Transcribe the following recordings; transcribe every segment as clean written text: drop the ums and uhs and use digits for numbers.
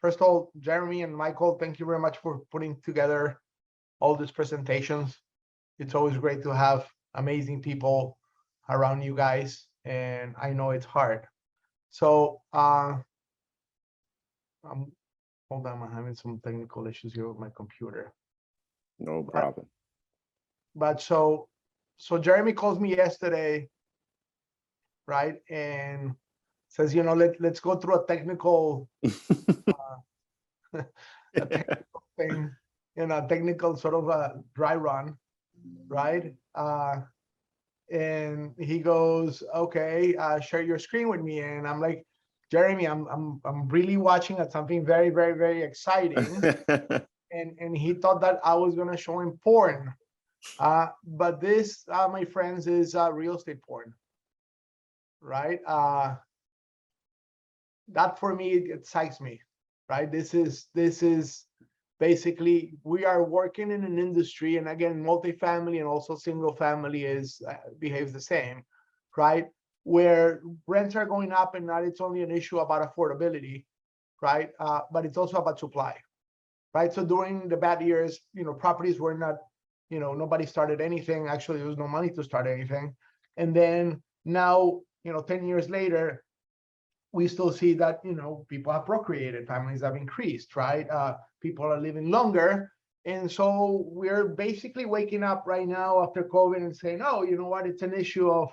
first of all, Jeremy and Michael, thank you very much for putting together all these presentations. It's always great to have amazing people around you guys, and I know it's hard. So hold on, I'm having some technical issues here with my computer. No problem. But so Jeremy calls me yesterday, right, and says, you know, let's go through a technical a technical thing, you know, technical sort of a dry run, right? And he goes, okay, share your screen with me. And I'm like, Jeremy, I'm really watching at something very, very, very exciting. And he thought that I was gonna show him porn. But this, my friends, is real estate porn, right? That for me, it excites me, right? This is basically, we are working in an industry, and again, multifamily and also single family is behaves the same, right? Where rents are going up, and not it's only an issue about affordability, right? But it's also about supply, right? So during the bad years, you know, properties were not, you know, nobody started anything. Actually, there was no money to start anything. And then now, you know, 10 years later, we still see that, you know, people have procreated, families have increased, right? People are living longer. And so we're basically waking up right now after COVID and saying, oh, you know what, it's an issue of,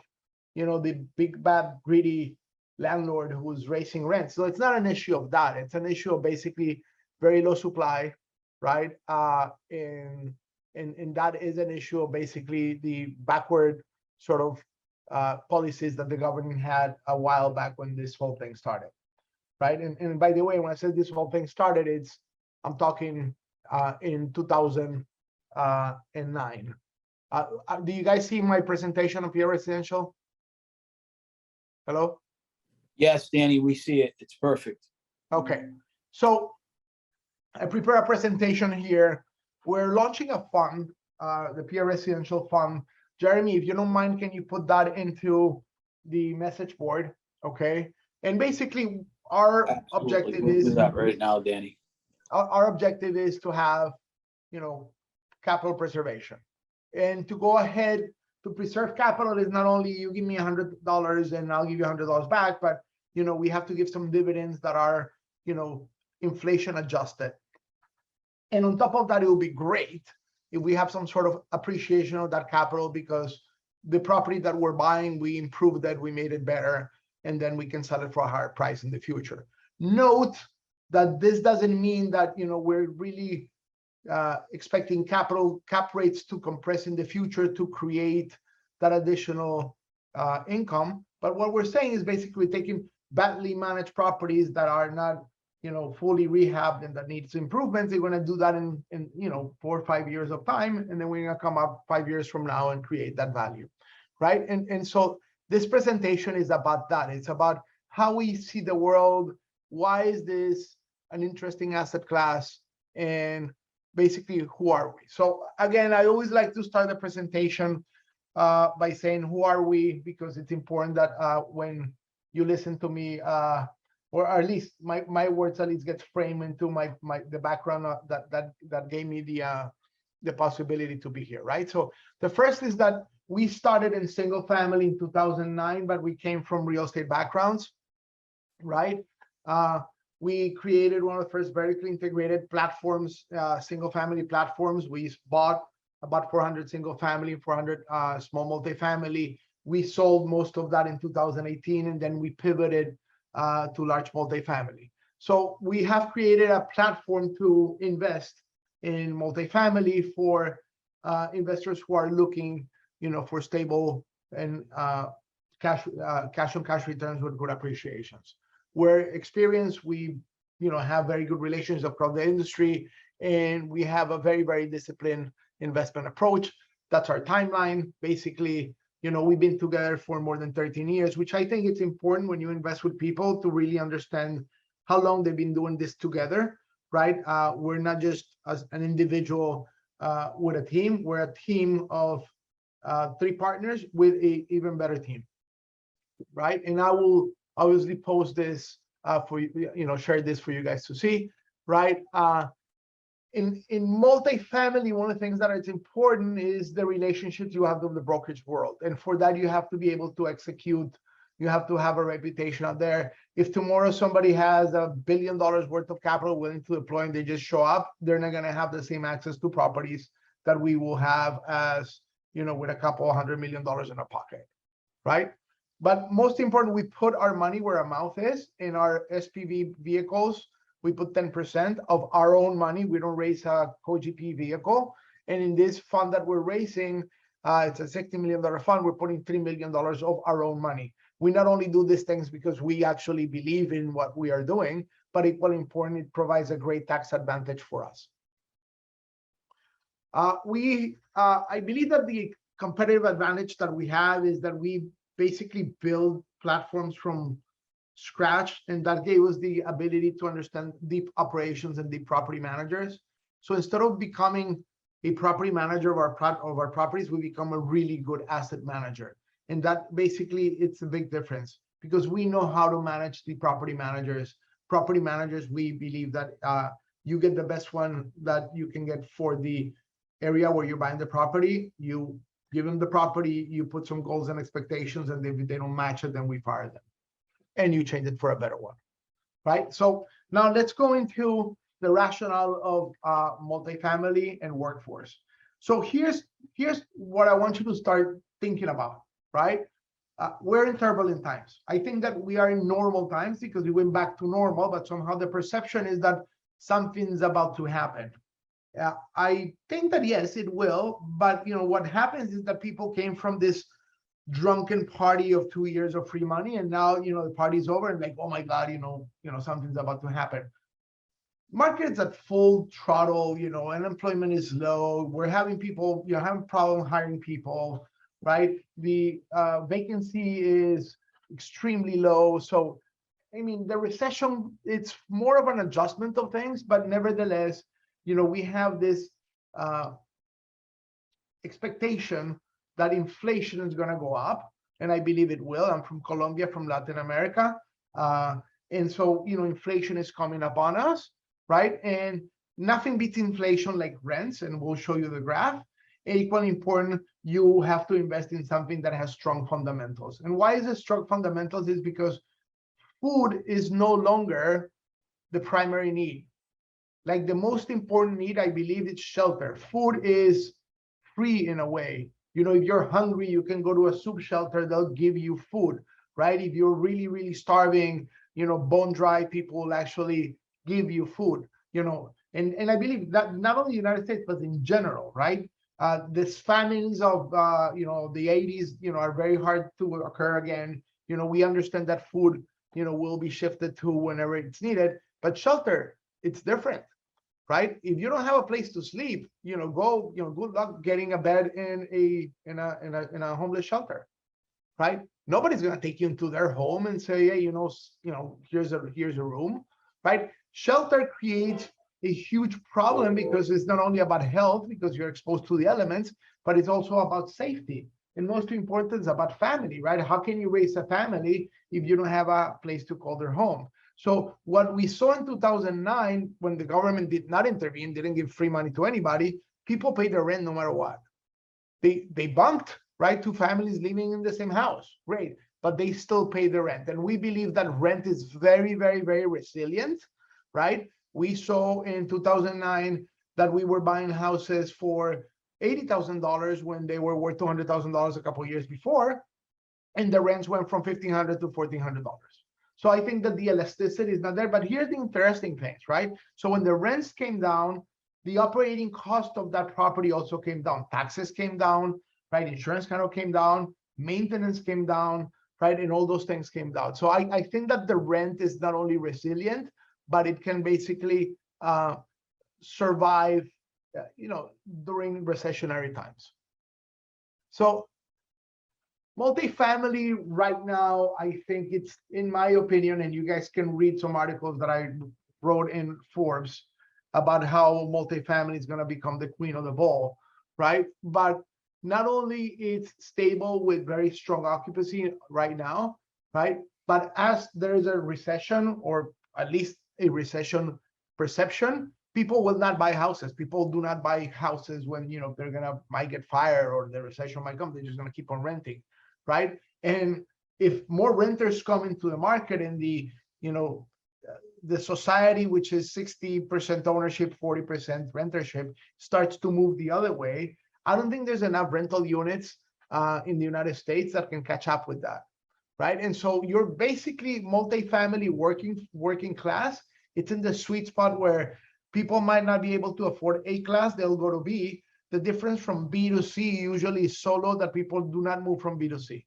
you know, the big, bad, greedy landlord who's raising rent. So it's not an issue of that. It's an issue of basically very low supply, right? And that is an issue of basically the backward sort of policies that the government had a while back when this whole thing started, right? And by the way, when I said this whole thing started, I'm talking in 2009. Do you guys see my presentation of PIA Residential? Hello? Yes, Danny, we see it. It's perfect. Okay, so I prepare a presentation here. We're launching a fund, the PIA Residential Fund. Jeremy, if you don't mind, can you put that into the message board? Okay. And basically our objective We'll is do that right now, Danny. our objective is to have, you know, capital preservation. And to go ahead to preserve capital is not only you give me $100 and I'll give you $100 back, but, you know, we have to give some dividends that are, you know, inflation adjusted. And on top of that, it would be great if we have some sort of appreciation of that capital, because the property that we're buying, we improved that, we made it better, and then we can sell it for a higher price in the future. Note that this doesn't mean that, you know, we're really expecting cap rates to compress in the future to create that additional income. But what we're saying is basically taking badly managed properties that are not, you know, fully rehabbed and that needs improvements. They're going to do that in you know, 4 or 5 years of time, and then we're going to come up 5 years from now and create that value, right? And so this presentation is about that. It's about how we see the world. Why is this an interesting asset class? And basically, who are we? So again, I always like to start the presentation by saying, who are we? Because it's important that when you listen to me, or at least my words at least gets framed into the background that gave me the possibility to be here, right? So the first is that we started in single family in 2009, but we came from real estate backgrounds, right? We created one of the first vertically integrated platforms, single family platforms. We bought about 400 single family, 400 small multifamily. We sold most of that in 2018, and then we pivoted to large multifamily. So we have created a platform to invest in multifamily for investors who are looking, you know, for stable and cash on cash returns with good appreciations. We're experienced. We, you know, have very good relations across the industry, and we have a very, very disciplined investment approach. That's our timeline. Basically, you know, we've been together for more than 13 years, which I think it's important when you invest with people to really understand how long they've been doing this together, right? We're not just as an individual with a team. We're a team of 3 partners with an even better team, right? And I will obviously post this for share this for you guys to see, right? In multifamily, one of the things that is important is the relationships you have with the brokerage world. And for that, you have to be able to execute. You have to have a reputation out there. If tomorrow somebody has $1 billion worth of capital willing to deploy and they just show up, they're not going to have the same access to properties that we will have as, with a couple $100 million in our pocket, right? But most important, we put our money where our mouth is. In our SPV vehicles, we put 10% of our own money. We don't raise a co-GP vehicle. And in this fund that we're raising, it's a $60 million fund. We're putting $3 million of our own money. We not only do these things because we actually believe in what we are doing, but equally important, it provides a great tax advantage for us. I believe that the competitive advantage that we have is that we basically build platforms from scratch, and that gave us the ability to understand deep operations and deep property managers. So instead of becoming a property manager of our properties, we become a really good asset manager. And that basically, it's a big difference because we know how to manage the property managers. Property managers, we believe that you get the best one that you can get for the area where you're buying the property. You give them the property, you put some goals and expectations, and if they don't match it, then we fire them. And you change it for a better one, right? So now let's go into the rationale of multifamily and workforce. So here's what I want you to start thinking about, right? We're in turbulent times. I think that we are in normal times because we went back to normal, but somehow the perception is that something's about to happen. I think that yes, it will, but what happens is that people came from this drunken party of 2 years of free money, and now the party's over and like, oh my God, something's about to happen. Market's at full throttle, unemployment is low. We're having people, having problem hiring people, right? The vacancy is extremely low. So, I mean, the recession, it's more of an adjustment of things, but nevertheless, we have this expectation that inflation is going to go up, and I believe it will. I'm from Colombia, from Latin America, and so inflation is coming upon us, right? And nothing beats inflation like rents, and we'll show you the graph. Equally important, you have to invest in something that has strong fundamentals. And why is it strong fundamentals? Is because food is no longer the primary need. Like the most important need, I believe, is shelter. Food is free in a way. If you're hungry, you can go to a soup shelter, they'll give you food, right? If you're really, really starving, bone dry, people will actually give you food, and I believe that not only the United States, but in general, right? These famines of, the 80s, are very hard to occur again. We understand that food, will be shifted to whenever it's needed, but shelter, it's different. Right? If you don't have a place to sleep, go, good luck getting a bed in a homeless shelter, right? Nobody's gonna take you into their home and say, hey, here's a room, right? Shelter creates a huge problem because it's not only about health, because you're exposed to the elements, but it's also about safety. And most important, it's about family, right? How can you raise a family if you don't have a place to call their home? So what we saw in 2009, when the government did not intervene, didn't give free money to anybody, people paid their rent no matter what. They bumped, right? Two families living in the same house, great, but they still pay the rent. And we believe that rent is very, very, very resilient, right? We saw in 2009 that we were buying houses for $80,000 when they were worth $200,000 a couple of years before, and the rents went from $1,500 to $1,400. So I think that the elasticity is not there, but here's the interesting things, right? So when the rents came down, the operating cost of that property also came down. Taxes came down, right? Insurance kind of came down, maintenance came down, right? And all those things came down. So I think that the rent is not only resilient, but it can basically survive, during recessionary times. So multifamily right now, I think it's, in my opinion, and you guys can read some articles that I wrote in Forbes about how multifamily is going to become the queen of the ball, right? But not only it's stable with very strong occupancy right now, right? But as there is a recession, or at least a recession perception, people will not buy houses. People do not buy houses when, you know, they're gonna might get fired or the recession might come. They're just gonna keep on renting, right? And if more renters come into the market and the, you know, the society, which is 60% ownership, 40% rentership, starts to move the other way, I don't think there's enough rental units in the United States that can catch up with that, right? And so you're basically multifamily working class. It's in the sweet spot where people might not be able to afford A class, they'll go to B. The difference from B to C usually is so low that people do not move from B to C.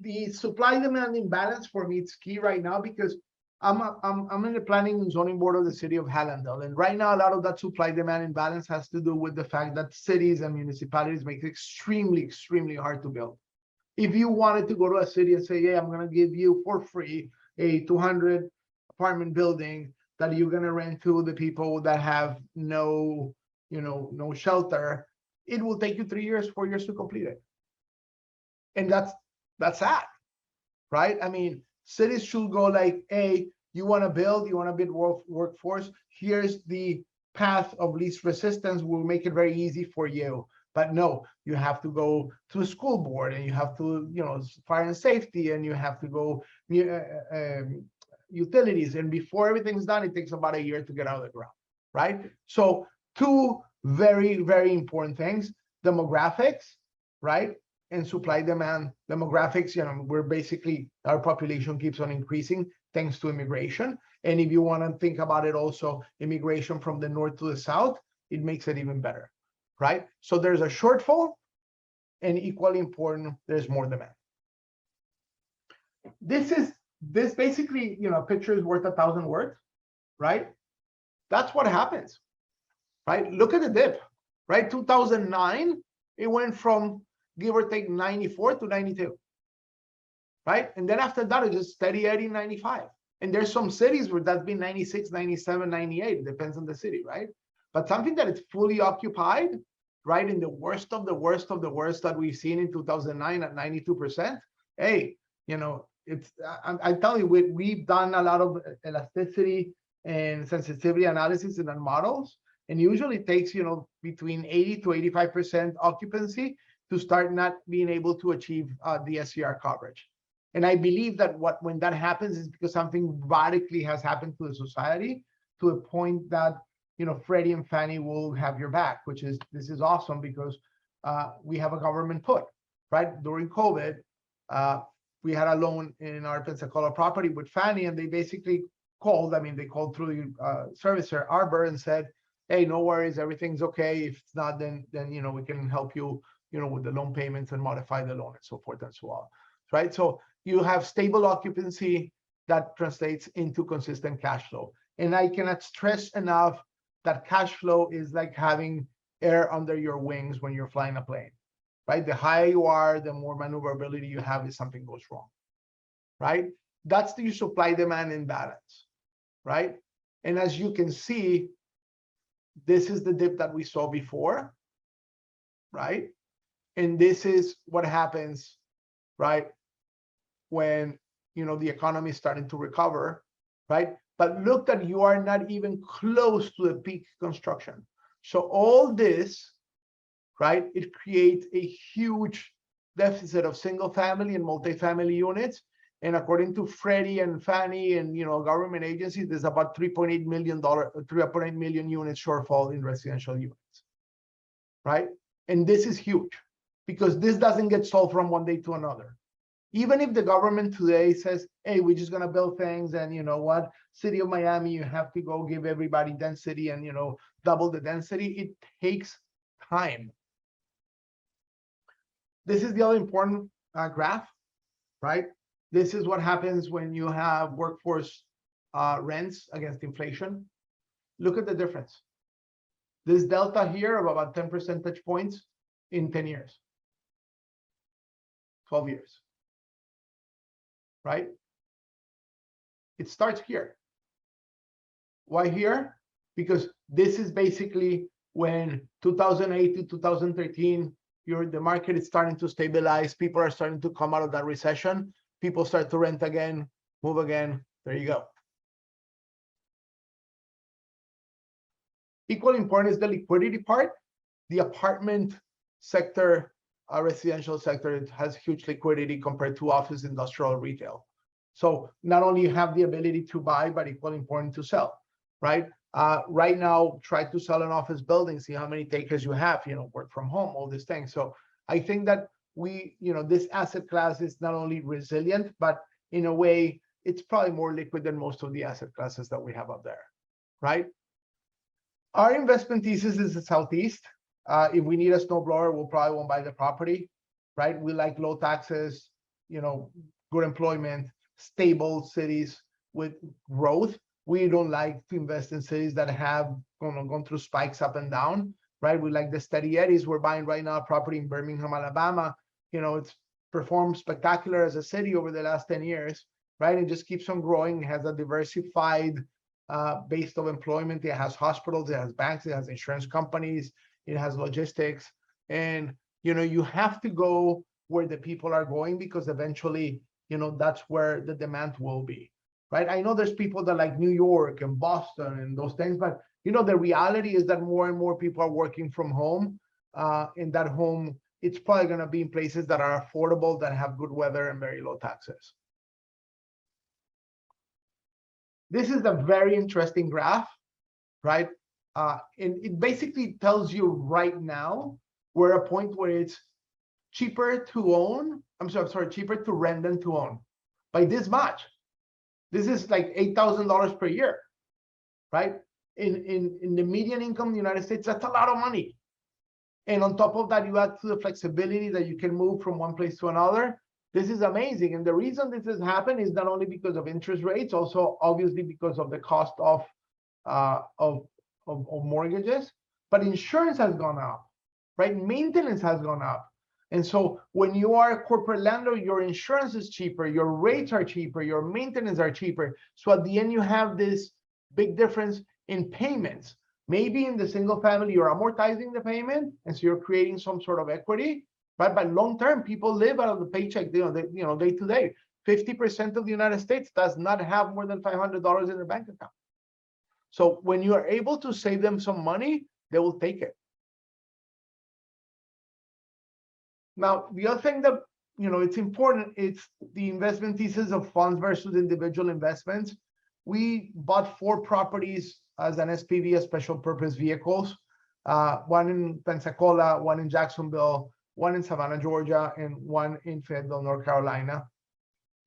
The supply demand imbalance for me, it's key right now because I'm in the planning and zoning board of the city of Hallandale, and right now a lot of that supply demand imbalance has to do with the fact that cities and municipalities make it extremely hard to build. If you wanted to go to a city and say, "Yeah, I'm going to give you for free a 200 apartment building that you're going to rent to the people that have no, you know, no shelter," it will take you 3 years, 4 years to complete it. And that's sad, right? I mean, cities should go like, "Hey, you want to build workforce, here's the path of least resistance, we'll make it very easy for you." But no, you have to go to a school board, and you have to, you know, fire and safety, and you have to go utilities, and before everything's done, it takes about a year to get out of the ground, right? So two very important things: demographics, right? And supply demand. Demographics, you know, we're basically, our population keeps on increasing thanks to immigration. And if you want to think about it also, immigration from the north to the south, it makes it even better, right? So there's a shortfall, and equally important, there's more demand. This basically, you know, a picture is worth 1,000 words, right? That's what happens, right? Look at the dip, right? 2009, it went from give or take 94 to 92, right? And then after that, it's just steady Eddie 95. And there's some cities where that's been 96, 97, 98. It depends on the city, right? But something that is fully occupied, right, in the worst of the worst that we've seen in 2009 at 92%, hey, you know, it's, I tell you, we've done a lot of elasticity and sensitivity analysis in our models, and usually it takes, you know, between 80 to 85% occupancy to start not being able to achieve the SCR coverage. And I believe that when that happens is because something radically has happened to the society, to a point that, you know, Freddie and Fannie will have your back, this is awesome because we have a government put, right? During COVID, we had a loan in our Pensacola property with Fannie, and they basically called, they called through the servicer, Arbor, and said, "Hey, no worries, everything's okay. If it's not, then you know, we can help you, you know, with the loan payments and modify the loan and so forth and so on," right? So you have stable occupancy that translates into consistent cash flow. And I cannot stress enough that cash flow is like having air under your wings when you're flying a plane, right? The higher you are, the more maneuverability you have if something goes wrong, right? That's the supply-demand imbalance, right? And as you can see, this is the dip that we saw before, right? And this is what happens, right, when, you know, the economy is starting to recover, right? But look that you are not even close to the peak construction. So all this, right, it creates a huge deficit of single family and multifamily units. And according to Freddie and Fannie and, you know, government agencies, there's about $3.8 million units shortfall in residential units, right? And this is huge because this doesn't get solved from one day to another. Even if the government today says, "Hey, we're just gonna build things, and you know what, city of Miami, you have to go give everybody density and, you know, double the density," it takes time. This is the other important graph, right? This is what happens when you have workforce rents against inflation. Look at the difference. This delta here of about 10 percentage points in 10 years, 12 years, right? It starts here. Why here? Because this is basically when 2008 to 2013, the market is starting to stabilize. People are starting to come out of that recession. People start to rent again, move again. There you go. Equally important is the liquidity part. The apartment sector, residential sector, it has huge liquidity compared to office, industrial, retail. So not only you have the ability to buy, but equally important to sell, right? Right now, try to sell an office building, see how many takers you have, work from home, all these things. So I think that this asset class is not only resilient, but in a way, it's probably more liquid than most of the asset classes that we have up there, right? Our investment thesis is the Southeast. If we need a snowblower, we'll probably won't buy the property, right? We like low taxes, good employment, stable cities with growth. We don't like to invest in cities that have gone through spikes up and down, right? We like the steady eddies. We're buying right now a property in Birmingham, Alabama. It's performed spectacular as a city over the last 10 years, right? It just keeps on growing. It has a diversified base of employment. It has hospitals, it has banks, it has insurance companies, it has logistics. And, you have to go where the people are going, because eventually, that's where the demand will be, right? I know there's people that like New York and Boston and those things, but, the reality is that more and more people are working from home. In that home, it's probably going to be in places that are affordable, that have good weather and very low taxes. This is a very interesting graph, right? And it basically tells you right now we're at a point where it's cheaper to own. Cheaper to rent than to own by this much. This is like $8,000 per year, right? In the median income in the United States, that's a lot of money. And on top of that, you add to the flexibility that you can move from one place to another. This is amazing. And the reason this has happened is not only because of interest rates, also obviously because of the cost of mortgages, but insurance has gone up, right? Maintenance has gone up. And so when you are a corporate landlord, your insurance is cheaper, your rates are cheaper, your maintenance are cheaper. So at the end, you have this big difference in payments. Maybe in the single family, you're amortizing the payment, and so you're creating some sort of equity. But by long term, people live out of the paycheck, day to day. 50% of the United States does not have more than $500 in their bank account. So when you are able to save them some money, they will take it. Now, the other thing that it's important, it's the investment thesis of funds versus individual investments. We bought 4 properties as an SPV, as special purpose vehicles. One in Pensacola, one in Jacksonville, one in Savannah, Georgia, and one in Fayetteville, North Carolina.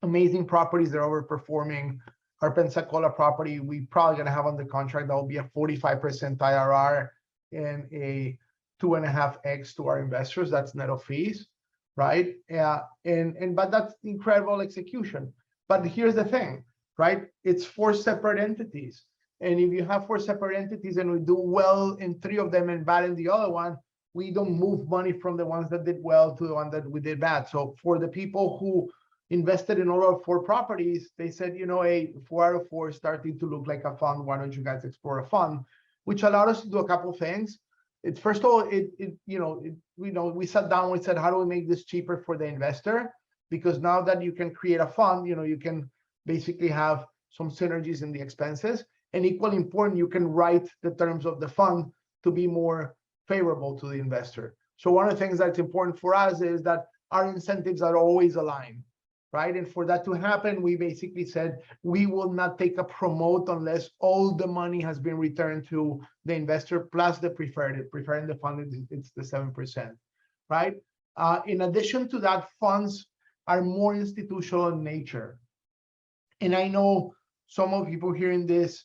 Amazing properties. They're overperforming. Our Pensacola property, we probably gonna have on the contract that will be a 45% IRR and a 2.5x to our investors. That's net of fees, right? But that's incredible execution. But here's the thing, right? It's 4 separate entities. And if you have 4 separate entities and we do well in 3 of them and bad in the other one, we don't move money from the ones that did well to the one that we did bad. So for the people who invested in all our 4 properties, they said, hey, 4 out of 4 is starting to look like a fund. Why don't you guys explore a fund? Which allowed us to do a couple of things. It's first of all, we sat down, we said, how do we make this cheaper for the investor? Because now that you can create a fund, you can basically have some synergies in the expenses. And equally important, you can write the terms of the fund to be more favorable to the investor. So one of the things that's important for us is that our incentives are always aligned, right? And for that to happen, we basically said, we will not take a promote unless all the money has been returned to the investor plus the preferred. Preferred in the fund, it's the 7%, right? In addition to that, funds are more institutional in nature. And I know some of people hearing this,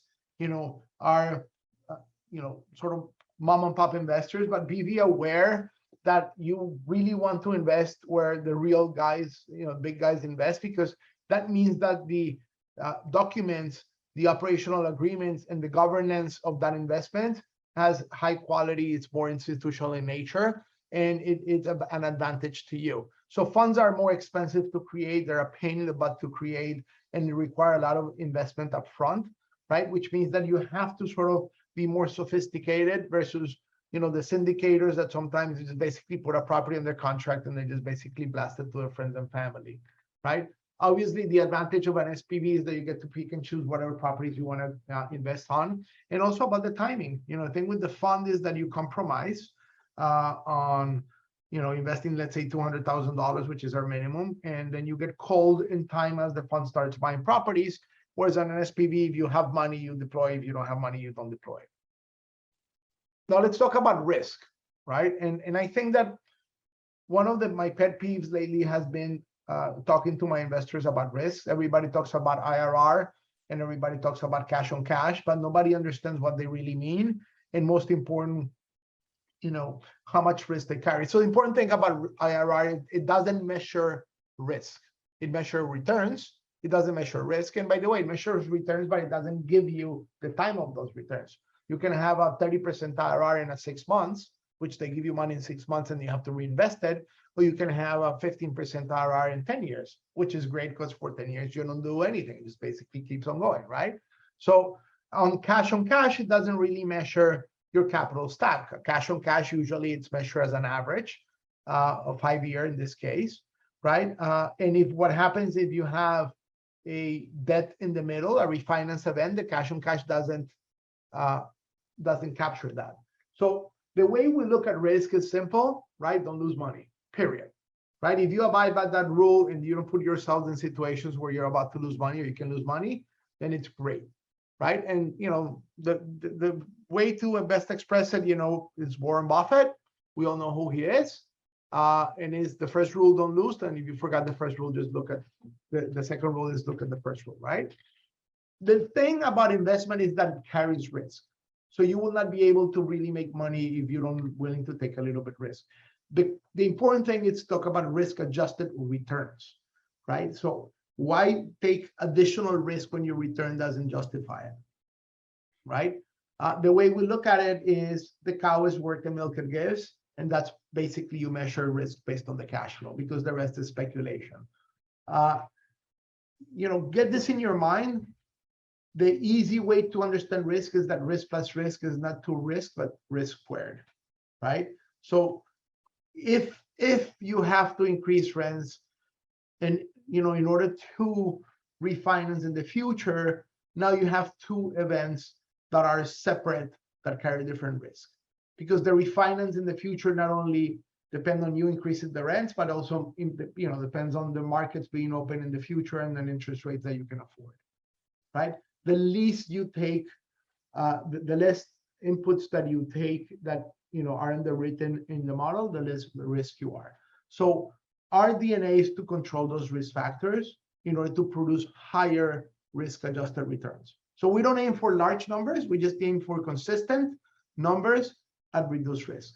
are, sort of mom and pop investors, but be aware that you really want to invest where the real guys, big guys invest, because that means that the documents, the operational agreements, and the governance of that investment has high quality. It's more institutional in nature, and it's an advantage to you. So funds are more expensive to create. They're a pain in the butt to create, and they require a lot of investment up front, right? Which means that you have to sort of be more sophisticated versus the syndicators that sometimes you just basically put a property under contract and they just basically blast it to their friends and family, right? Obviously, the advantage of an SPV is that you get to pick and choose whatever properties you want to invest on, and also about the timing. The thing with the fund is that you compromise on, investing, let's say $200,000, which is our minimum, and then you get called in time as the fund starts buying properties. Whereas on an SPV, if you have money, you deploy. If you don't have money, you don't deploy. Now let's talk about risk, right? And I think that one of my pet peeves lately has been talking to my investors about risk. Everybody talks about IRR and everybody talks about cash on cash, but nobody understands what they really mean. And most important, how much risk they carry. So the important thing about IRR, it doesn't measure risk. It measures returns. It doesn't measure risk. And by the way, it measures returns, but it doesn't give you the time of those returns. You can have a 30% IRR in 6 months, which they give you money in 6 months and you have to reinvest it. Or you can have a 15% IRR in 10 years, which is great because for 10 years, you don't do anything. It just basically keeps on going, right? So on cash, it doesn't really measure your capital stack. Cash on cash, usually it's measured as an average of 5 years in this case, right? And if what happens if you have a debt in the middle, a refinance event, the cash on cash doesn't capture that. So the way we look at risk is simple, right? Don't lose money, period, right? If you abide by that rule and you don't put yourselves in situations where you're about to lose money or you can lose money, then it's great, right? And, the way to best express it, is Warren Buffett. We all know who he is. And is the first rule, don't lose. And if you forgot the first rule, just look at the second rule is look at the first rule, right? The thing about investment is that it carries risk. So you will not be able to really make money if you don't willing to take a little bit risk. The important thing is to talk about risk-adjusted returns, right? So why take additional risk when your return doesn't justify it, right? The way we look at it is the cow is worth the milk it gives, and that's basically you measure risk based on the cash flow because the rest is speculation. Get this in your mind. The easy way to understand risk is that risk plus risk is not two risk, but risk squared, right? So if you have to increase rents and, in order to refinance in the future, now you have two events that are separate that carry different risk because the refinance in the future not only depend on you increasing the rents, but also, depends on the markets being open in the future and then interest rates that you can afford, right? The least you take, the less inputs that you take that are underwritten in the model, the less risk you are. So our DNA is to control those risk factors in order to produce higher risk-adjusted returns. So we don't aim for large numbers. We just aim for consistent numbers at reduced risk.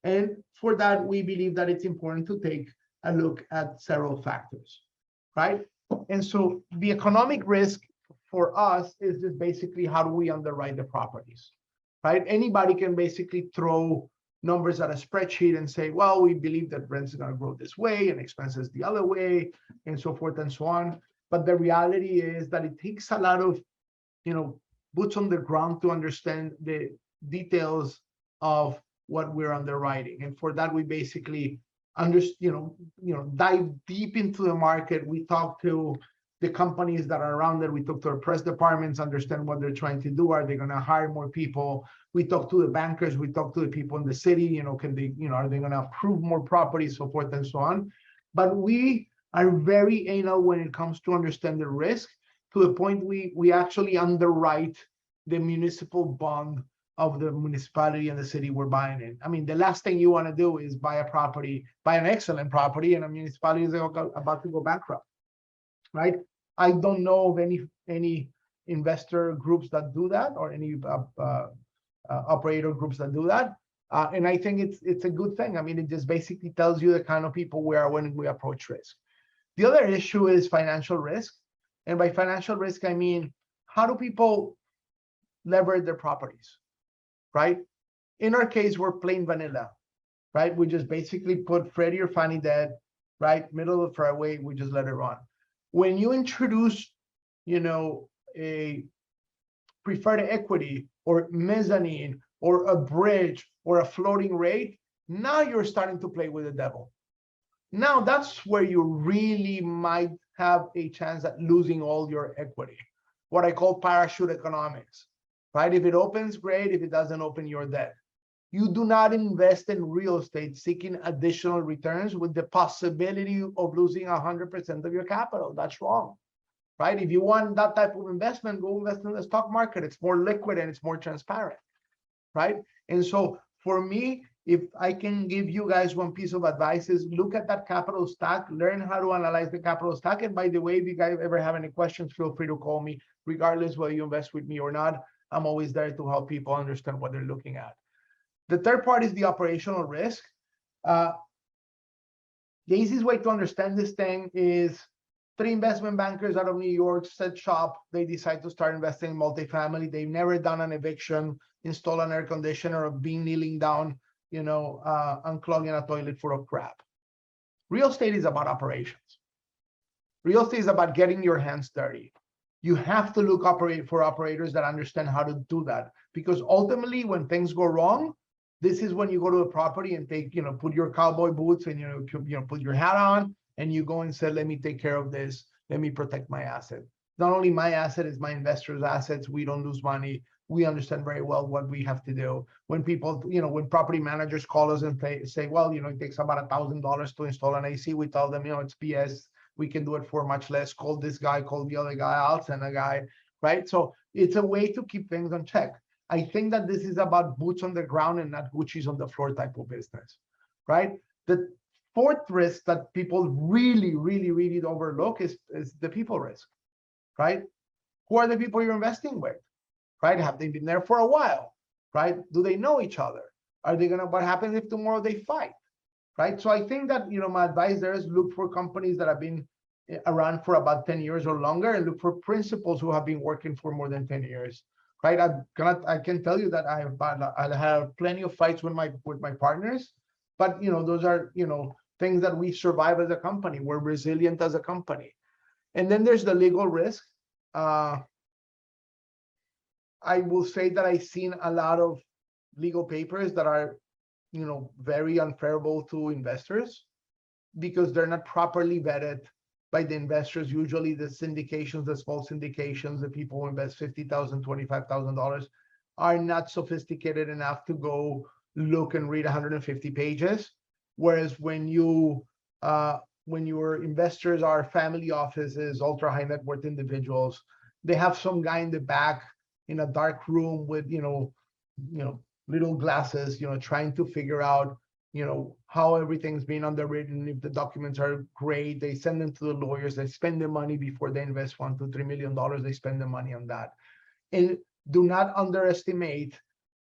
And for that, we believe that it's important to take a look at several factors, right? And so the economic risk for us is just basically how do we underwrite the properties, right? Anybody can basically throw numbers at a spreadsheet and say, well, we believe that rents are going to grow this way and expenses the other way, and so forth and so on. But the reality is that it takes a lot of, boots on the ground to understand the details of what we're underwriting. And for that, we basically dive deep into the market. We talk to the companies that are around there. We talk to our press departments, understand what they're trying to do. Are they going to hire more people? We talk to the bankers. We talk to the people in the city. Can they, are they going to approve more properties, so forth and so on. But we are very anal when it comes to understand the risk, to the point we actually underwrite the municipal bond of the municipality and the city we're buying in. I mean, the last thing you want to do is buy an excellent property, and a municipality is about to go bankrupt, right? I don't know of any investor groups that do that, or any operator groups that do that. And I think it's a good thing. I mean, it just basically tells you the kind of people we are when we approach risk. The other issue is financial risk. And by financial risk, I mean, how do people leverage their properties, right? In our case, we're plain vanilla, right? We just basically put Freddie or Fannie debt, right? Middle of the fairway, we just let it run. When you introduce, a preferred equity or mezzanine or a bridge or a floating rate, now you're starting to play with the devil. Now that's where you really might have a chance at losing all your equity, what I call parachute economics, right? If it opens, great. If it doesn't open, you're dead. You do not invest in real estate seeking additional returns with the possibility of losing 100% of your capital. That's wrong, right? If you want that type of investment, go invest in the stock market. It's more liquid and it's more transparent, right? And so for me, if I can give you guys one piece of advice is look at that capital stack, learn how to analyze the capital stack. And by the way, if you guys ever have any questions, feel free to call me, regardless whether you invest with me or not. I'm always there to help people understand what they're looking at. The third part is the operational risk. The easiest way to understand this thing is 3 investment bankers out of New York set shop. They decide to start investing in multifamily. They've never done an eviction, install an air conditioner, or been kneeling down, unclogging a toilet full of crap. Real estate is about operations. Real estate is about getting your hands dirty. You have to look for operators that understand how to do that, because ultimately when things go wrong, this is when you go to a property and take, put your cowboy boots and, put your hat on and you go and say, let me take care of this. Let me protect my asset. Not only my asset, it's my investors' assets. We don't lose money. We understand very well what we have to do. When people, when property managers call us and say, well, it takes about $1,000 to install an AC, we tell them, it's BS. We can do it for much less. Call this guy, call the other guy, I'll send a guy, right? So it's a way to keep things on check. I think that this is about boots on the ground and not Gucci's on the floor type of business, right? The fourth risk that people really, really, really overlook is the people risk, right? Who are the people you're investing with, right? Have they been there for a while, right? Do they know each other? Are they what happens if tomorrow they fight, right? So I think that, my advice there is look for companies that have been around for about 10 years or longer and look for principals who have been working for more than 10 years. Right, I can tell you that I have plenty of fights with my partners, but those are things that we survive as a company. We're resilient as a company, and then there's the legal risk. I will say that I've seen a lot of legal papers that are very unfavorable to investors because they're not properly vetted by the investors. Usually the syndications, the small syndications, the people who invest $50,000, $25,000 are not sophisticated enough to go look and read 150 pages. Whereas when your investors are family offices, ultra high net worth individuals, they have some guy in the back in a dark room with, little glasses, trying to figure out how everything's being underwritten. If the documents are great, they send them to the lawyers. They spend the money before they invest $1 to $3 million. They spend the money on that. And do not underestimate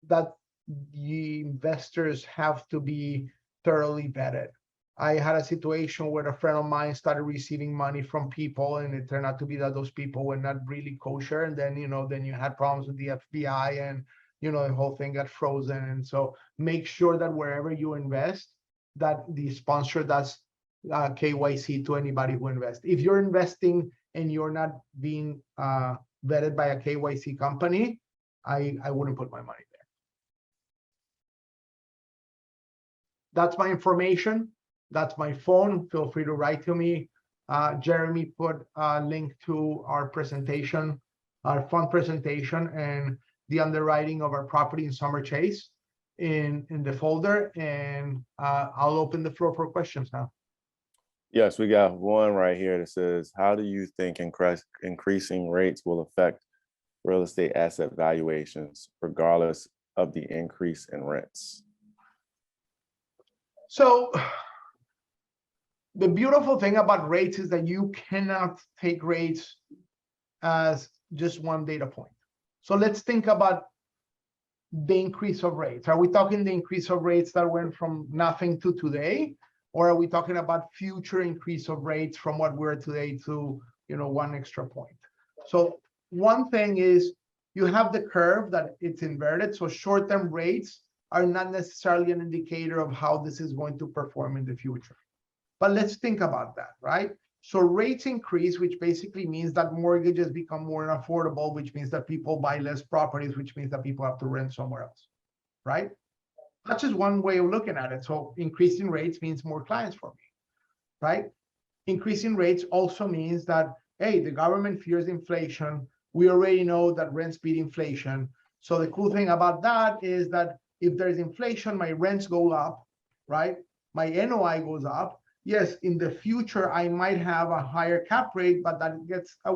that the investors have to be thoroughly vetted. I had a situation where a friend of mine started receiving money from people, and it turned out to be that those people were not really kosher. And then, then you had problems with the FBI and the whole thing got frozen. And so make sure that wherever you invest, that the sponsor does KYC to anybody who invests. If you're investing and you're not being vetted by a KYC company, I wouldn't put my money there. That's my information. That's my phone. Feel free to write to me. Jeremy put a link to our presentation, our fund presentation, and the underwriting of our property in Summer Chase in the folder, and I'll open the floor for questions now. Yes, we got one right here that says, how do you think increasing rates will affect real estate asset valuations, regardless of the increase in rents? So the beautiful thing about rates is that you cannot take rates as just one data point. So let's think about the increase of rates. Are we talking the increase of rates that went from nothing to today? Or are we talking about future increase of rates from what we're today to, one extra point? So one thing is you have the curve that it's inverted. So short-term rates are not necessarily an indicator of how this is going to perform in the future. But let's think about that, right? So rates increase, which basically means that mortgages become more unaffordable, which means that people buy less properties, which means that people have to rent somewhere else. right? That's just one way of looking at it. So increasing rates means more clients for me, right? Increasing rates also means that, hey, the government fears inflation. We already know that rents beat inflation. So the cool thing about that is that if there's inflation, my rents go up, right? My NOI goes up. Yes, in the future, I might have a higher cap rate, but that gets a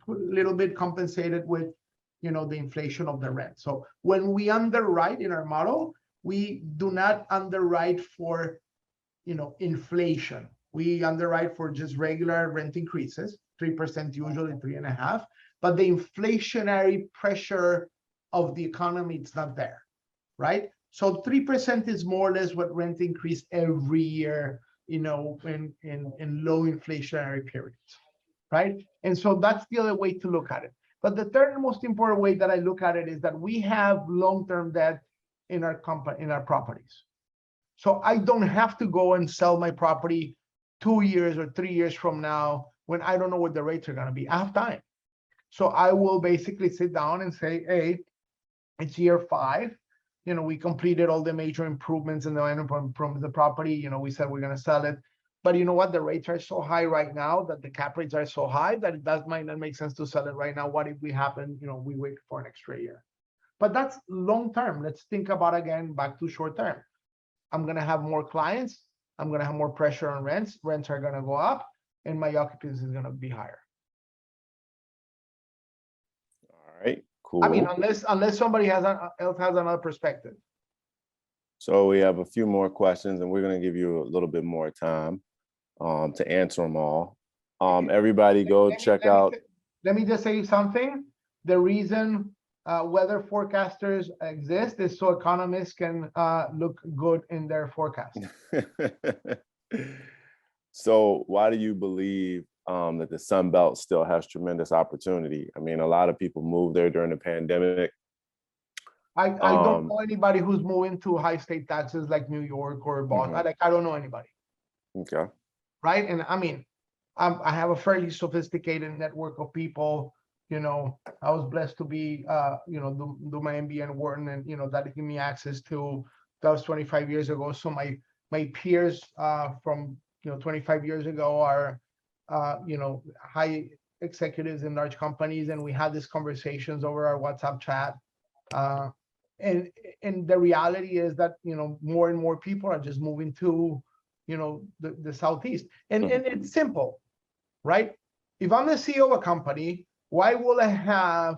little bit compensated with, the inflation of the rent. So when we underwrite in our model, we do not underwrite for, inflation. We underwrite for just regular rent increases, 3%, usually 3.5%, but the inflationary pressure of the economy, it's not there, right? So 3% is more or less what rent increase every year, in low inflationary periods, right? And so that's the other way to look at it. But the third most important way that I look at it is that we have long-term debt in our company, in our properties. So I don't have to go and sell my property 2 years or 3 years from now when I don't know what the rates are going to be. I have time. So I will basically sit down and say, hey, it's year 5. We completed all the major improvements in the property. We said we're going to sell it. But you know what? The rates are so high right now that the cap rates are so high that might not make sense to sell it right now. What if we we wait for an extra year? But that's long term. Let's think about, again, back to short term. I'm going to have more clients. I'm going to have more pressure on rents. Rents are going to go up and my occupancy is going to be higher. All right, cool. I mean, unless somebody else has another perspective. So we have a few more questions and we're going to give you a little bit more time to answer them all. Everybody go check out. Let me just say something. The reason weather forecasters exist is so economists can look good in their forecast. So why do you believe that the Sunbelt still has tremendous opportunity? I mean, a lot of people moved there during the pandemic. I don't know anybody who's moving to high state taxes like New York or Boston. I don't know anybody. Okay. Right. And I mean, I have a fairly sophisticated network of people. I was blessed to be, do my MBA in Wharton, and, that gave me access to, that was 25 years ago. So my peers from, 25 years ago are, high executives in large companies. And we had these conversations over our WhatsApp chat. And the reality is that, more and more people are just moving to, the Southeast. And it's simple, right? If I'm the CEO of a company, why will I have,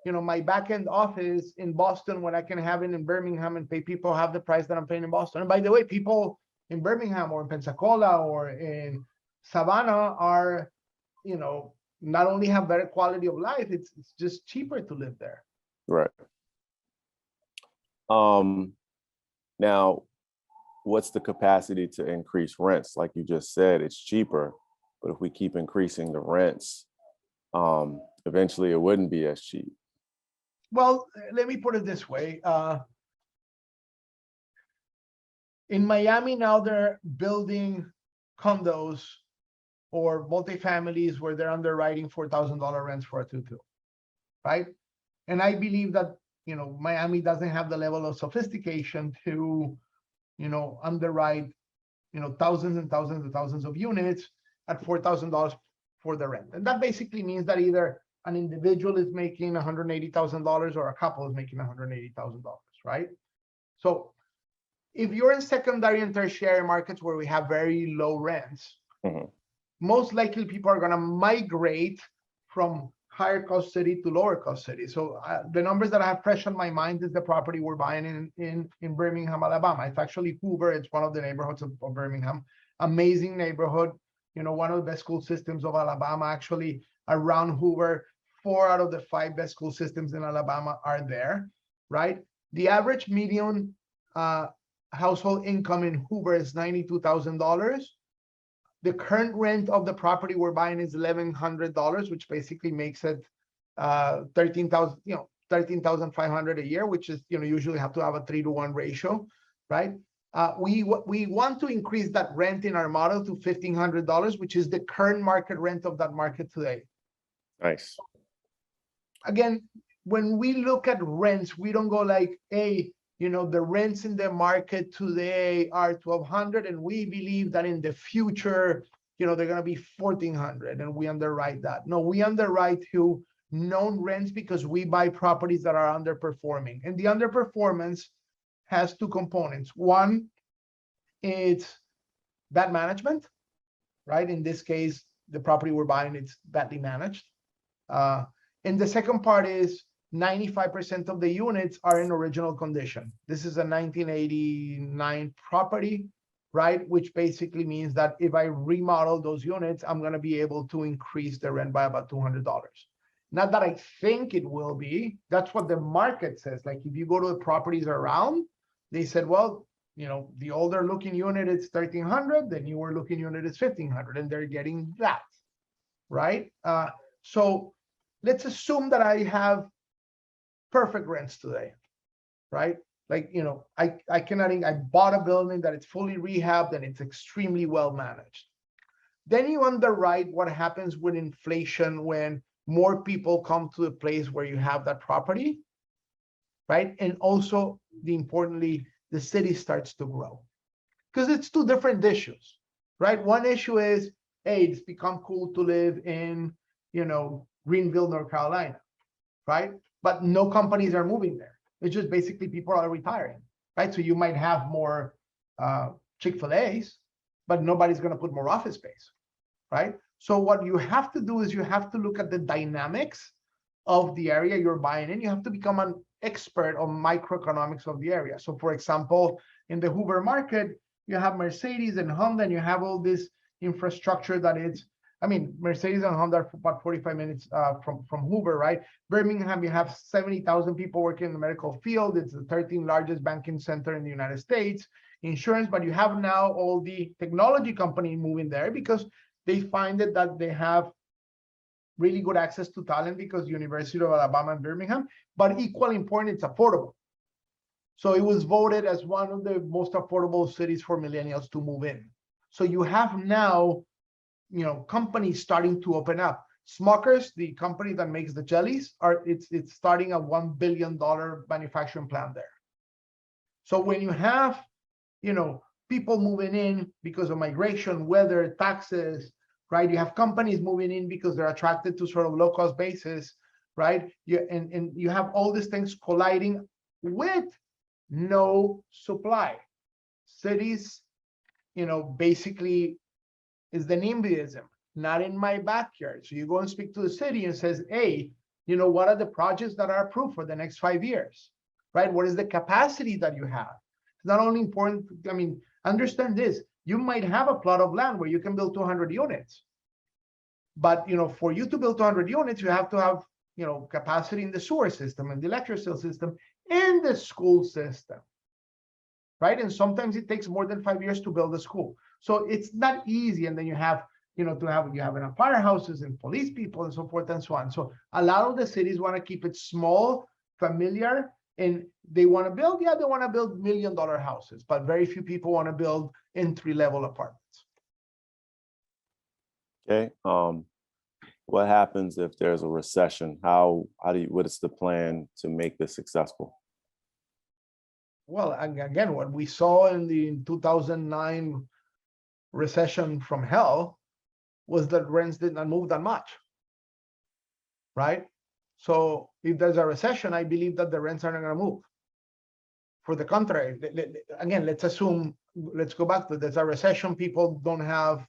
my back-end office in Boston when I can have it in Birmingham and pay people half the price that I'm paying in Boston? And by the way, people in Birmingham or in Pensacola or in Savannah are, not only have better quality of life, it's just cheaper to live there. Right. Now, what's the capacity to increase rents? Like you just said, it's cheaper, but if we keep increasing the rents, eventually it wouldn't be as cheap. Well, let me put it this way. In Miami now, they're building condos or multifamilies where they're underwriting $4,000 rents for a 2-2, right? And I believe that, Miami doesn't have the level of sophistication to, underwrite, thousands and thousands and thousands of units at $4,000 for the rent. And that basically means that either an individual is making $180,000 or a couple is making $180,000, right? So if you're in secondary and tertiary markets where we have very low rents, most likely people are going to migrate from higher cost city to lower cost city. So the numbers that I have fresh on my mind is the property we're buying in Birmingham, Alabama. It's actually Hoover. It's one of the neighborhoods of Birmingham. Amazing neighborhood. One of the best school systems of Alabama, actually around Hoover. 4 out of the 5 best school systems in Alabama are there, right? The average median household income in Hoover is $92,000. The current rent of the property we're buying is $1,100, which basically makes it $13,500 a year, which is, usually have to have a 3-to-1 ratio, right? We want to increase that rent in our model to $1,500, which is the current market rent of that market today. Nice. Again, when we look at rents, we don't go like, hey, the rents in the market today are 1,200, and we believe that in the future, they're going to be 1,400, and we underwrite that. No, we underwrite to known rents because we buy properties that are underperforming. And the underperformance has two components. One, it's bad management, right? In this case, the property we're buying, it's badly managed. And the second part is 95% of the units are in original condition. This is a 1989 property, right? Which basically means that if I remodel those units, I'm going to be able to increase the rent by about $200. Not that I think it will be, that's what the market says. Like if you go to the properties around, they said, well, the older looking unit is 1,300, the newer looking unit is 1,500, and they're getting that, right? So let's assume that I have perfect rents today, right? Like, I bought a building that it's fully rehabbed and it's extremely well managed. Then you underwrite what happens with inflation when more people come to the place where you have that property, right? And also, importantly, the city starts to grow. Because it's two different issues, right? One issue is, hey, it's become cool to live in, Greenville, North Carolina, right? But no companies are moving there. It's just basically people are retiring, right? So you might have more Chick-fil-A's, but nobody's going to put more office space, right? So what you have to do is you have to look at the dynamics of the area you're buying in. You have to become an expert on microeconomics of the area. So for example, in the Hoover market, you have Mercedes and Honda, and you have all this infrastructure that is, Mercedes and Honda are about 45 minutes from Hoover, right? Birmingham, you have 70,000 people working in the medical field. It's the 13th largest banking center in the United States. Insurance, but you have now all the technology company moving there because they find that they have really good access to talent because University of Alabama and Birmingham, but equally important, it's affordable. So it was voted as one of the most affordable cities for millennials to move in. So you have now, companies starting to open up. Smuckers, the company that makes the jellies, it's starting a $1 billion manufacturing plant there. So when you have, people moving in because of migration, weather, taxes, right? You have companies moving in because they're attracted to sort of low-cost basis, right? And you have all these things colliding with no supply. Cities, basically is the NIMBYism, not in my backyard. So you go and speak to the city and says, hey, what are the projects that are approved for the next 5 years, right? What is the capacity that you have? It's not only important, understand this, you might have a plot of land where you can build 200 units. But, for you to build 200 units, you have to have, capacity in the sewer system and the electrical system and the school system, right? And sometimes it takes more than 5 years to build a school. So it's not easy. And then you have, you have enough firehouses and police people and so forth and so on. So a lot of the cities want to keep it small, familiar, and they want to build, they want to build $1 million houses, but very few people want to build entry-level apartments. Okay. What happens if there's a recession? What is the plan to make this successful? Well, again, what we saw in the 2009 recession from hell was that rents did not move that much, right? So if there's a recession, I believe that the rents are not going to move. For the contrary, again, let's go back to there's a recession. People don't have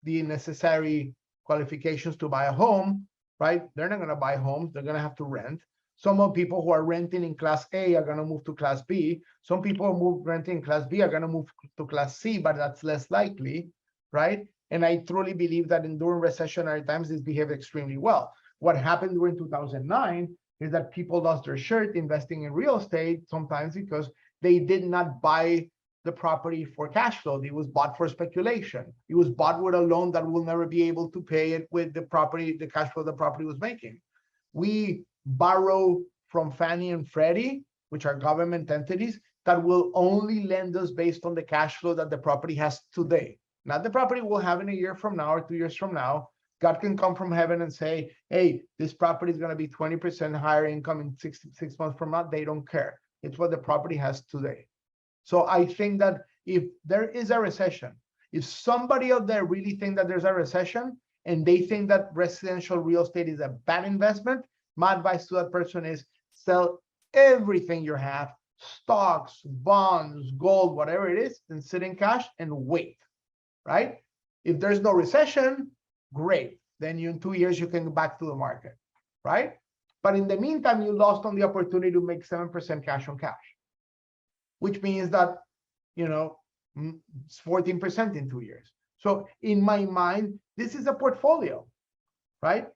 the necessary qualifications to buy a home, right? They're not going to buy homes. They're going to have to rent. Some of people who are renting in Class A are going to move to Class B. Some people who renting in Class B are going to move to Class C, but that's less likely, right? And I truly believe that during recessionary times, this behaves extremely well. What happened during 2009 is that people lost their shirt investing in real estate, sometimes because they did not buy the property for cash flow. It was bought for speculation. It was bought with a loan that will never be able to pay it with the cash flow the property was making. We borrow from Fannie and Freddie, which are government entities that will only lend us based on the cash flow that the property has today. Not the property we'll have in a year from now or 2 years from now. God can come from heaven and say, hey, this property is going to be 20% higher income in 6 months from now. They don't care. It's what the property has today. So I think that if there is a recession, if somebody out there really think that there's a recession and they think that residential real estate is a bad investment, my advice to that person is sell everything you have, stocks, bonds, gold, whatever it is, and sit in cash and wait, right? If there's no recession, great. Then in 2 years, you can go back to the market, right? But in the meantime, you lost on the opportunity to make 7% cash on cash, which means that, you know, it's 14% in 2 years. So in my mind, this is a portfolio, right?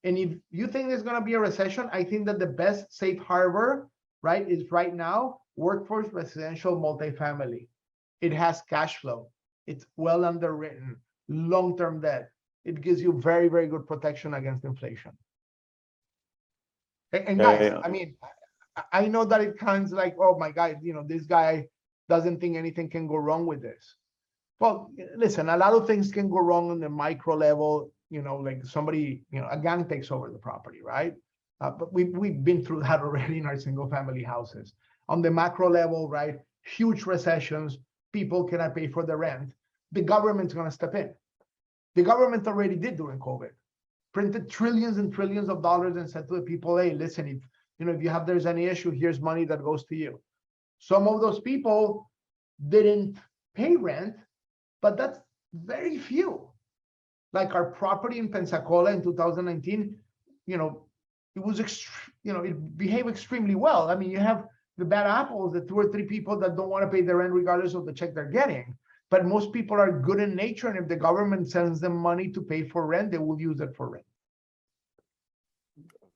And if you think there's going to be a recession, I think that the best safe harbor, right, is right now workforce residential multifamily. It has cash flow. It's well underwritten, long-term debt. It gives you very, very good protection against inflation. And guys, I mean, I know that it kind of like, oh my God, you know, this guy doesn't think anything can go wrong with this. Well, listen, a lot of things can go wrong on the micro level, you know, like somebody, you know, a gang takes over the property, right? But we've been through that already in our single family houses. On the macro level, right? Huge recessions, people cannot pay for the rent. The government's going to step in. The government already did during COVID, printed trillions and trillions of dollars and said to the people, hey, listen, if you know, if there's any issue, here's money that goes to you. Some of those people didn't pay rent, but that's very few. Like our property in Pensacola in 2019, you know, it was, it behaved extremely well. I mean, you have the bad apples, the 2 or 3 people that don't want to pay the rent regardless of the check they're getting. But most people are good in nature, and if the government sends them money to pay for rent, they will use it for rent.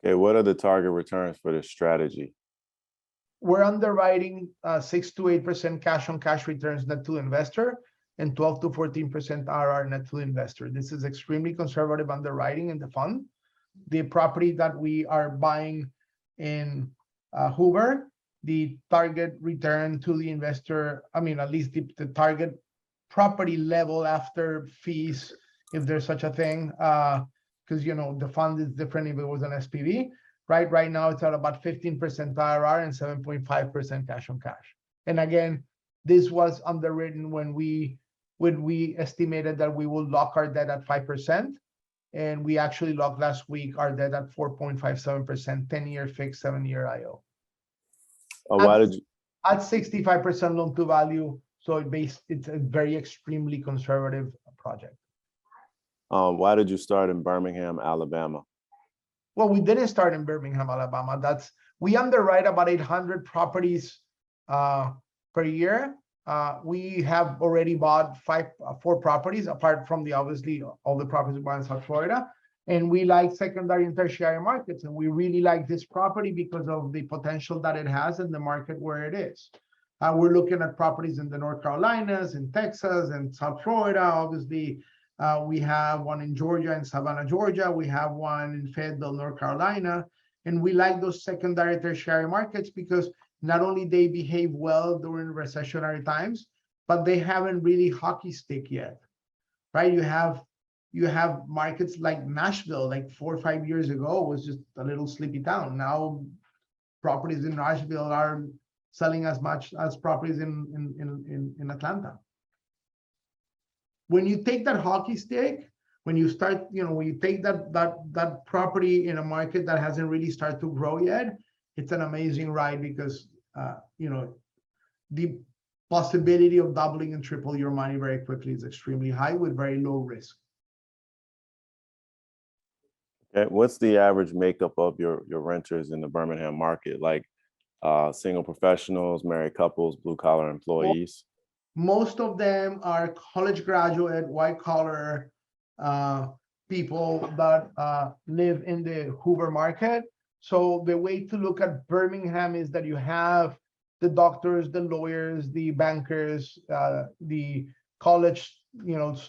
Okay, what are the target returns for this strategy? We're underwriting 6 to 8% cash on cash returns net to investor and 12 to 14% IRR net to investor. This is extremely conservative underwriting in the fund. The property that we are buying in Hoover, the target return to the investor, I mean, at least the target property level after fees, if there's such a thing, because, you know, the fund is different if it was an SPV, right? Right now, it's at about 15% IRR and 7.5% cash on cash. And again, this was underwritten when we estimated that we will lock our debt at 5%. And we actually locked last week our debt at 4.57%, 10-year fixed, 7-year IO. Why did you? At 65% loan to value. So it's a very extremely conservative project. Why did you start in Birmingham, Alabama? Well, we didn't start in Birmingham, Alabama. We underwrite about 800 properties per year. We have already bought 4 properties, apart from obviously all the properties we bought in South Florida. And we like secondary and tertiary markets. And we really like this property because of the potential that it has in the market where it is. We're looking at properties in the North Carolinas, in Texas, and South Florida. Obviously, we have one in Georgia, in Savannah, Georgia. We have one in Fayetteville, North Carolina. And we like those secondary, tertiary markets because not only they behave well during recessionary times, but they haven't really hockey stick yet, right? You have markets like Nashville, like 4 or 5 years ago, was just a little sleepy town. Now, properties in Nashville are selling as much as properties in Atlanta. When you take that hockey stick, when you start, when you take that property in a market that hasn't really started to grow yet, it's an amazing ride because the possibility of doubling and triple your money very quickly is extremely high with very low risk. Okay, what's the average makeup of your renters in the Birmingham market? Like single professionals, married couples, blue collar employees? Most of them are college graduate, white collar people that live in the Hoover market. So the way to look at Birmingham is that you have the doctors, the lawyers, the bankers, the college,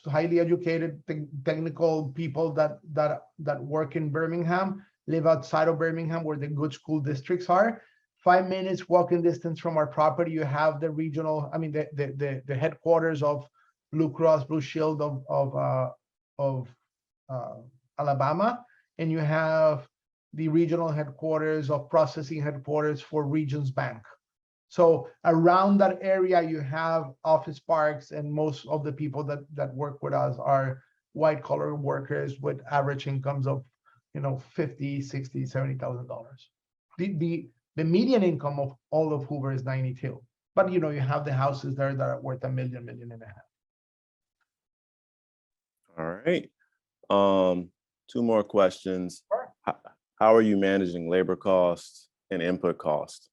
highly educated technical people that work in Birmingham, live outside of Birmingham where the good school districts are. 5 minutes walking distance from our property, you have the regional, the headquarters of Blue Cross Blue Shield of Alabama, and you have the regional headquarters of processing headquarters for Regions Bank. So around that area, you have office parks, and most of the people that work with us are white collar workers with average incomes of, you know, 50, 60, $70,000. The median income of all of Hoover is 92. But you know, you have the houses there that are worth $1 million, $1.5 million. All right. Two more questions. Sure. How are you managing labor costs and input costs?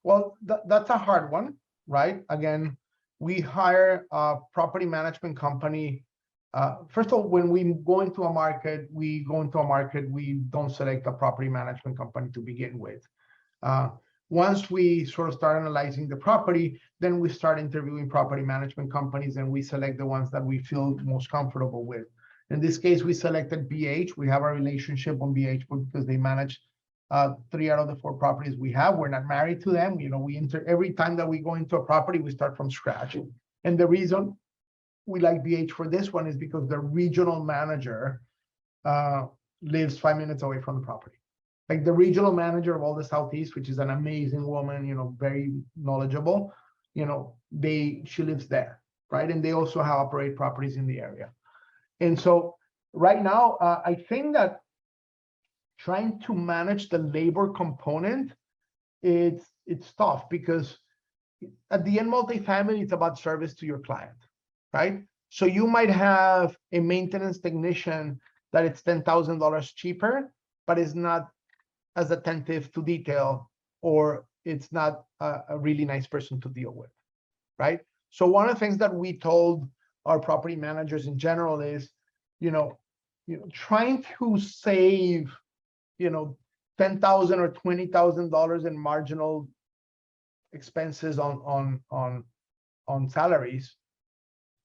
Well, that's a hard one, right? Again, we hire a property management company. First of all, when we go into a market, we don't select a property management company to begin with. Once we sort of start analyzing the property, then we start interviewing property management companies, and we select the ones that we feel most comfortable with. In this case, we selected BH. We have a relationship on BH because they manage 3 out of the 4 properties we have. We're not married to them. You know, every time that we go into a property, we start from scratch. And the reason we like BH for this one is because the regional manager lives 5 minutes away from the property. Like the regional manager of all the Southeast, which is an amazing woman, you know, very knowledgeable, you know, she lives there, right? And they also operate properties in the area. And so right now, I think that trying to manage the labor component, it's tough, because at the end, multifamily, it's about service to your client, right? So you might have a maintenance technician that it's $10,000 cheaper, but is not as attentive to detail, or it's not a really nice person to deal with, right? So one of the things that we told our property managers in general is, you know, trying to save, you know, $10,000 or $20,000 in marginal expenses on salaries.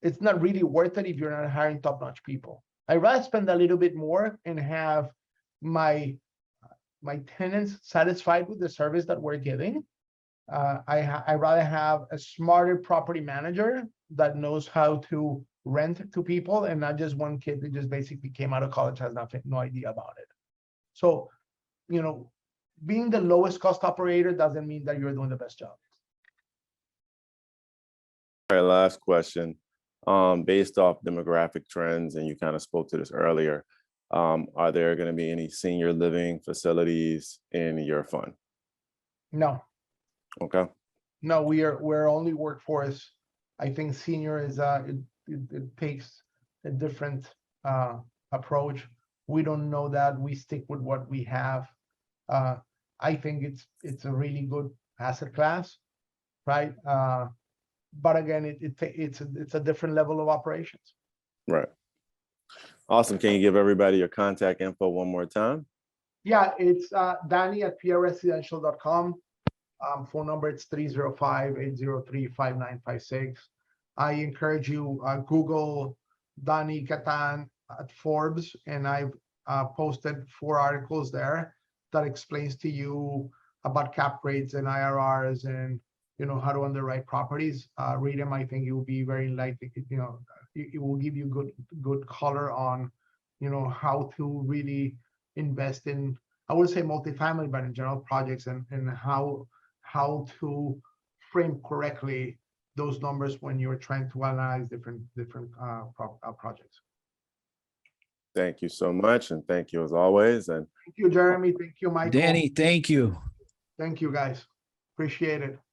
It's not really worth it if you're not hiring top-notch people. I'd rather spend a little bit more and have my tenants satisfied with the service that we're giving. I'd rather have a smarter property manager that knows how to rent to people, and not just one kid that just basically came out of college, has no idea about it. So, you know, being the lowest cost operator doesn't mean that you're doing the best job. All right, last question. Based off demographic trends, and you kind of spoke to this earlier, are there going to be any senior living facilities in your fund? No. Okay. No, we're only workforce. I think senior is it takes a different approach. We don't know that. We stick with what we have. I think it's a really good asset class, right? But again, it's a different level of operations. Right. Awesome. Can you give everybody your contact info one more time? Yeah, it's Danny at PIAResidential.com. Phone number, it's 305-803-5956. I encourage you, Google Danny Catan at Forbes, and I've posted 4 articles there that explains to you about cap rates and IRRs and, you know, how to underwrite properties. Read them. I think it will be very likely, you know, it will give you good color on, you know, how to really invest in, I would say multifamily, but in general projects, and how to frame correctly those numbers when you're trying to analyze different projects. Thank you so much, and thank you as always. And thank you, Jeremy. Thank you, Michael. Danny, thank you. Thank you, guys. Appreciate it.